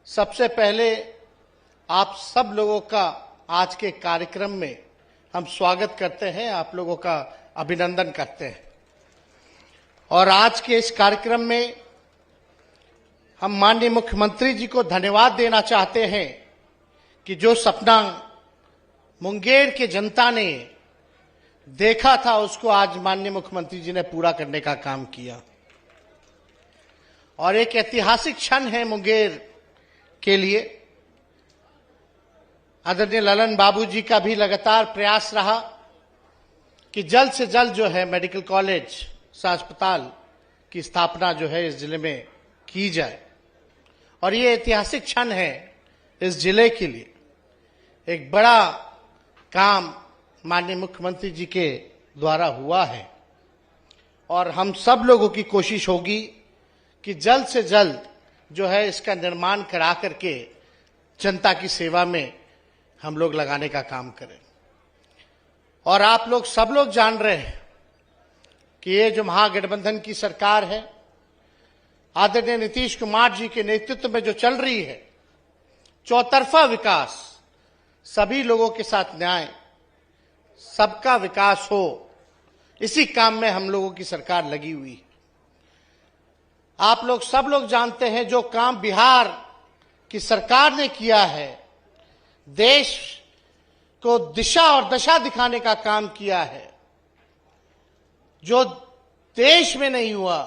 सबसे पहले आप सब लोगों का आज के कार्यक्रम में हम स्वागत करते हैं, आप लोगों का अभिनंदन करते हैं। और आज के इस कार्यक्रम में हम माननीय मुख्यमंत्री जी को धन्यवाद देना चाहते हैं कि जो सपना मुंगेर के जनता ने देखा था उसको आज माननीय मुख्यमंत्री जी ने पूरा करने का काम किया। और एक ऐतिहासिक क्षण है मुंगेर के लिए। आदरणीय ललन बाबू जी का भी लगातार प्रयास रहा कि जल्द से जल्द जो है मेडिकल कॉलेज अस्पताल की स्थापना जो है इस जिले में की जाए। और ये ऐतिहासिक क्षण है इस जिले के लिए। एक बड़ा काम माननीय मुख्यमंत्री जी के द्वारा हुआ है और हम सब लोगों की कोशिश होगी कि जल्द से जल्द जो है इसका निर्माण करा करके जनता की सेवा में हम लोग लगाने का काम करें। और आप लोग सब लोग जान रहे हैं कि ये जो महागठबंधन की सरकार है, आदरणीय नीतीश कुमार जी के नेतृत्व में जो चल रही है, चौतरफा विकास, सभी लोगों के साथ न्याय, सबका विकास हो, इसी काम में हम लोगों की सरकार लगी हुई है। आप लोग सब लोग जानते हैं जो काम बिहार की सरकार ने किया है, देश को दिशा और दशा दिखाने का काम किया है। जो देश में नहीं हुआ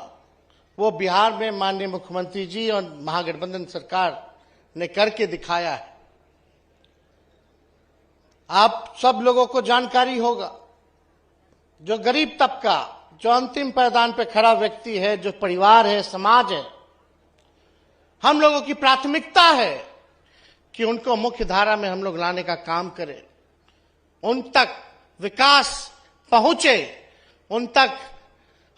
वो बिहार में माननीय मुख्यमंत्री जी और महागठबंधन सरकार ने करके दिखाया है। आप सब लोगों को जानकारी होगा, जो गरीब तबका, जो अंतिम पायदान पर खड़ा व्यक्ति है, जो परिवार है, समाज है, हम लोगों की प्राथमिकता है कि उनको मुख्य धारा में हम लोग लाने का काम करें, उन तक विकास पहुंचे, उन तक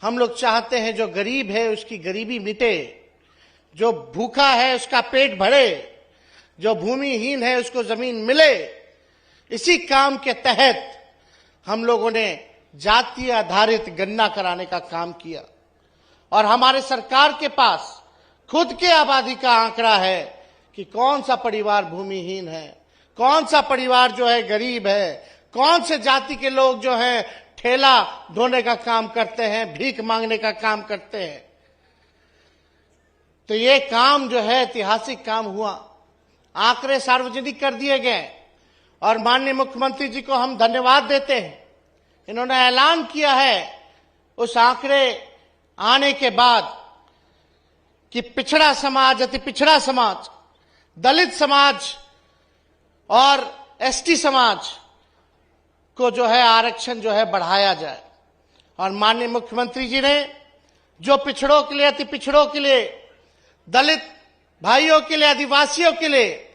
हम लोग चाहते हैं जो गरीब है उसकी गरीबी मिटे, जो भूखा है उसका पेट भरे, जो भूमिहीन है उसको जमीन मिले। इसी काम के तहत हम लोगों ने जातीय आधारित गणना कराने का काम किया। और हमारे सरकार के पास खुद के आबादी का आंकड़ा है कि कौन सा परिवार भूमिहीन है, कौन सा परिवार जो है गरीब है, कौन से जाति के लोग जो हैं ठेला ढोने का काम करते हैं, भीख मांगने का काम करते हैं। तो ये काम जो है ऐतिहासिक काम हुआ, आंकड़े सार्वजनिक कर दिए गए और माननीय मुख्यमंत्री जी को हम धन्यवाद देते हैं। इन्होंने ऐलान किया है उस आंकड़े आने के बाद कि पिछड़ा समाज, अति पिछड़ा समाज, दलित समाज और एसटी समाज को जो है आरक्षण जो है बढ़ाया जाए। और माननीय मुख्यमंत्री जी ने जो पिछड़ों के लिए, अति पिछड़ों के लिए, दलित भाइयों के लिए, आदिवासियों के लिए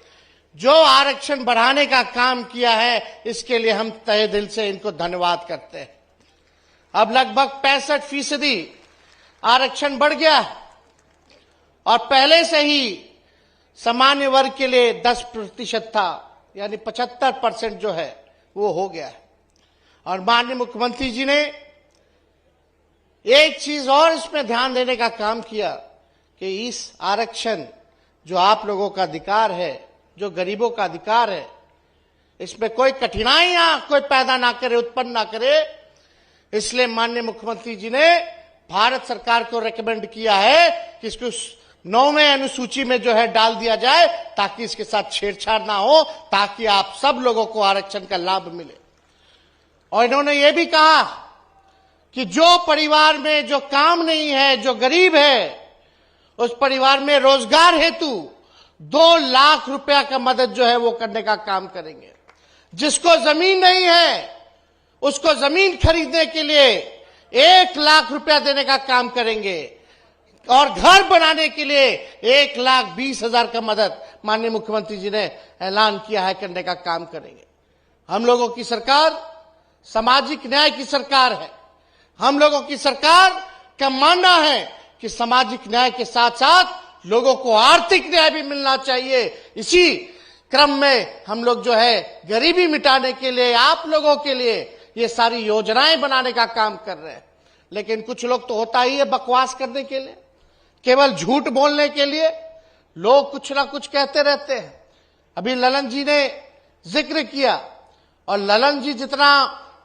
जो आरक्षण बढ़ाने का काम किया है, इसके लिए हम तहे दिल से इनको धन्यवाद करते हैं। अब लगभग 65% आरक्षण बढ़ गया और पहले से ही सामान्य वर्ग के लिए 10% था, यानी 75% जो है वो हो गया है। और माननीय मुख्यमंत्री जी ने एक चीज और इसमें ध्यान देने का काम किया कि इस आरक्षण जो आप लोगों का अधिकार है, जो गरीबों का अधिकार है, इसमें कोई कठिनाइयां कोई पैदा ना करे, उत्पन्न ना करे। इसलिए माननीय मुख्यमंत्री जी ने भारत सरकार को रेकमेंड किया है कि इसको 9वें अनुसूची में जो है डाल दिया जाए, ताकि इसके साथ छेड़छाड़ ना हो, ताकि आप सब लोगों को आरक्षण का लाभ मिले। और इन्होंने ये भी कहा कि जो परिवार में जो काम नहीं है, जो गरीब है, उस परिवार में रोजगार हेतु 2 लाख रुपया का मदद जो है वो करने का काम करेंगे। जिसको जमीन नहीं है उसको जमीन खरीदने के लिए 1 लाख रुपया देने का काम करेंगे और घर बनाने के लिए 1,20,000 का मदद माननीय मुख्यमंत्री जी ने ऐलान किया है करने का काम करेंगे। हम लोगों की सरकार सामाजिक न्याय की सरकार है। हम लोगों की सरकार का मानना है कि सामाजिक न्याय के साथ साथ लोगों को आर्थिक न्याय भी मिलना चाहिए। इसी क्रम में हम लोग जो है गरीबी मिटाने के लिए, आप लोगों के लिए ये सारी योजनाएं बनाने का काम कर रहे हैं। लेकिन कुछ लोग तो होता ही है बकवास करने के लिए, केवल झूठ बोलने के लिए लोग कुछ ना कुछ कहते रहते हैं। अभी ललन जी ने जिक्र किया, और ललन जी जितना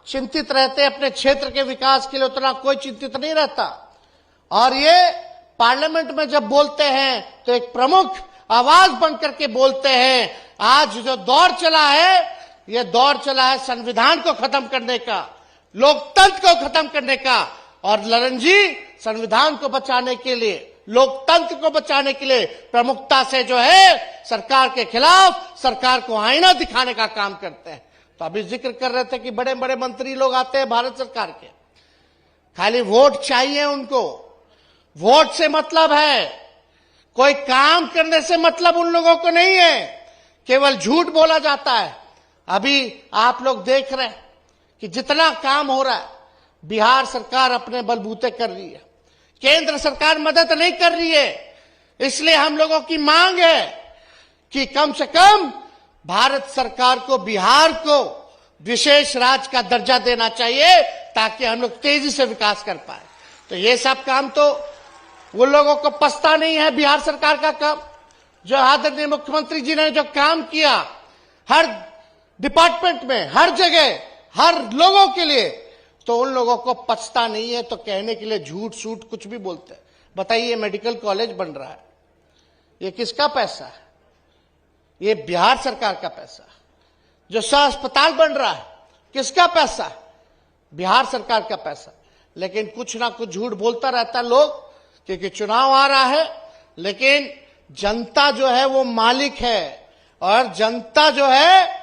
चिंतित रहते हैं अपने क्षेत्र के विकास के लिए, उतना कोई चिंतित नहीं रहता। और ये पार्लियामेंट में जब बोलते हैं तो एक प्रमुख आवाज बन करके बोलते हैं। आज जो दौर चला है, ये दौर चला है संविधान को खत्म करने का, लोकतंत्र को खत्म करने का। और ललन जी संविधान को बचाने के लिए, लोकतंत्र को बचाने के लिए प्रमुखता से जो है सरकार के खिलाफ, सरकार को आईना दिखाने का काम करते हैं। तो अभी जिक्र कर रहे थे कि बड़े बड़े मंत्री लोग आते हैं भारत सरकार के, खाली वोट चाहिए उनको, वोट से मतलब है, कोई काम करने से मतलब उन लोगों को नहीं है, केवल झूठ बोला जाता है। अभी आप लोग देख रहे हैं कि जितना काम हो रहा है बिहार सरकार अपने बलबूते कर रही है, केंद्र सरकार मदद नहीं कर रही है। इसलिए हम लोगों की मांग है कि कम से कम भारत सरकार को बिहार को विशेष राज्य का दर्जा देना चाहिए, ताकि हम लोग तेजी से विकास कर पाए। तो ये सब काम तो वो लोगों को पछता नहीं है बिहार सरकार का काम, जो आदरणीय मुख्यमंत्री जी ने जो काम किया हर डिपार्टमेंट में, हर जगह, हर लोगों के लिए, तो उन लोगों को पछता नहीं है। तो कहने के लिए झूठ सूट कुछ भी बोलते हैं। बताइए, मेडिकल कॉलेज बन रहा है, ये किसका पैसा है? ये बिहार सरकार का पैसा है। जो अस्पताल बन रहा है, किसका पैसा है? बिहार सरकार का पैसा। लेकिन कुछ ना कुछ झूठ बोलता रहता लोग, क्योंकि चुनाव आ रहा है। लेकिन जनता जो है वो मालिक है, और जनता जो है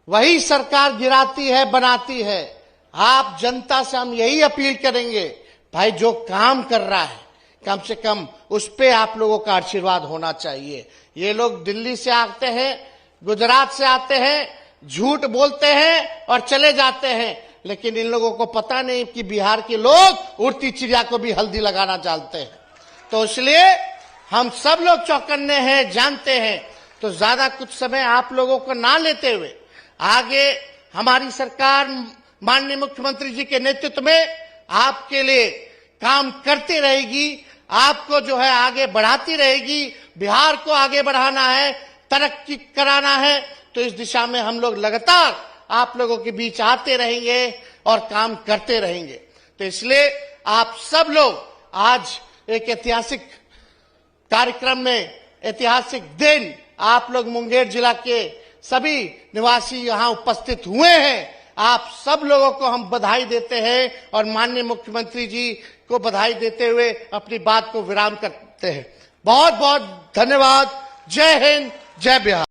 वही सरकार गिराती है, बनाती है। आप जनता से हम यही अपील करेंगे, भाई जो काम कर रहा है कम से कम उस पे आप लोगों का आशीर्वाद होना चाहिए। ये लोग दिल्ली से आते हैं, गुजरात से आते हैं, झूठ बोलते हैं और चले जाते हैं। लेकिन इन लोगों को पता नहीं कि बिहार के लोग उड़ती चिड़िया को भी हल्दी लगाना जानते हैं। तो इसलिए हम सब लोग चौकन्ने हैं, जानते हैं। तो ज्यादा कुछ समय आप लोगों को ना लेते हुए आगे हमारी सरकार माननीय मुख्यमंत्री जी के नेतृत्व में आपके लिए काम करती रहेगी, आपको जो है आगे बढ़ाती रहेगी। बिहार को आगे बढ़ाना है, तरक्की कराना है, तो इस दिशा में हम लोग लगातार आप लोगों के बीच आते रहेंगे और काम करते रहेंगे। तो इसलिए आप सब लोग आज एक ऐतिहासिक कार्यक्रम में, ऐतिहासिक दिन, आप लोग मुंगेर जिला के सभी निवासी यहाँ उपस्थित हुए हैं। आप सब लोगों को हम बधाई देते हैं और माननीय मुख्यमंत्री जी को बधाई देते हुए अपनी बात को विराम करते हैं। बहुत बहुत धन्यवाद। जय हिंद, जय बिहार।